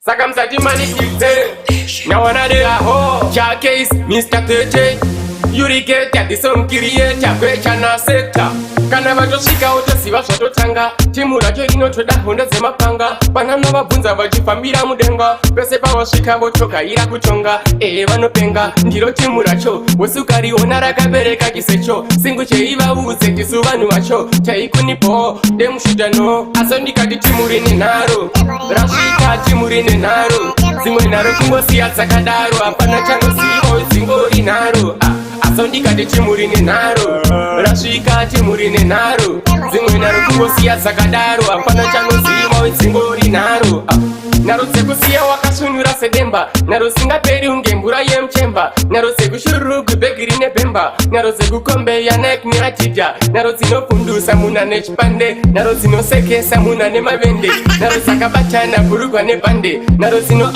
Saka msati mani kite na wanade aho cha case Mr. Tete Yurike ya disong kiriye cha kwecha na sekta kana vatoshika wote siva zvatotanga timu racho inotoda hondo dzemapanga panano vabvunza vachifambira mudenga pese pavasvika votokaira kutonga vanopenga ndiro timu racho wosukariona rakabereka chisecho singu cheivaudze tisu vanhu vacho chaikunipo demushudano aso ndikati timu rine nharo rasvika timu rine nharo dzimwe nharo kungosiya dzakadaro hapana chanosiivo dzingori nharo aso ndikati timu rine nharo rasvika timu rine nharo dzimwe nharo kungosiya dzakadaro hapana chanosiivo dzingori nharo nharo dzekusiya wakasunura sedemba nharo singaperi unge mvura yemuchemba nharo dzekushururugu bhegi rine bhemba nharo dzekukombeya nek neatidya nharo dzinopfundusa muna nechipande nharo dzinosekesa muna nemavende nharo dzakabatana bhurugwa nebhande nharo dzino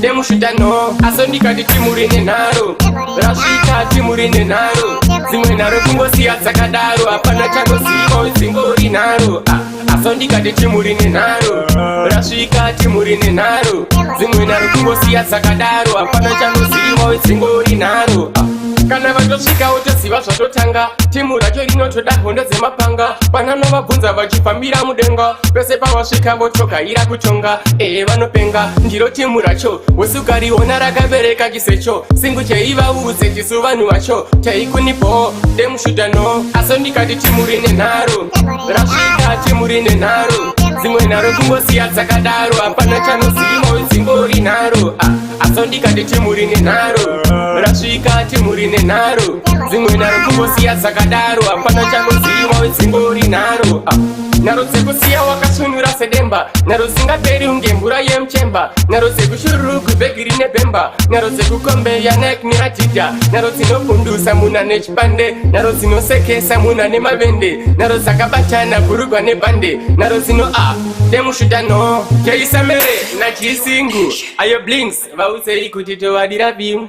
demushudano aso ndikati timu rine nharo rasvika timu rine nharo dzimwe nharo kungosiya dzakadaro hapana chanosiivo dzingori nharo aso ndikati timu rine nharo rasvika timu rine nharo dzimwe nharo kungosiya dzakadaro hapana chanosiivo dzingori nharo kana vatosvika wotoziva zvatotanga timu racho rinotoda hondo dzemapanga panano vabvunza vachifambira mudenga pese pavasvika votokaira kutonga vanopenga ndiro timu racho wosukariona rakabereka chisecho singu cheivaudze tisu vanhu vacho chaikunipo demushudano aso ndikati timu rine nharo rasvika timu rine nharo dzimwe nharo kungosiya dzakadaro hapana chanosiivo dzingori nharo aso ndikati timu rine nharo rasvika timu rine nharo dzimwe nharo kungosiya dzakadaro hapana chanosiivo dzingori nharo nharo dzekusiya wakasunura sedemba nharo dzingaperi unge mvura yemuchemba nharo dzekushururugu bhegi rine bhemba nharo dzekukombeya nek neatidya nharo dzinopfundusa muna nechipande nharo dzinosekesa muna nemavende nharo dzakabatana bhurugwa nebhande nharo dzino demushudano cheisamere nachisingu ayo blinks vaudzei kuti tovadira vimu.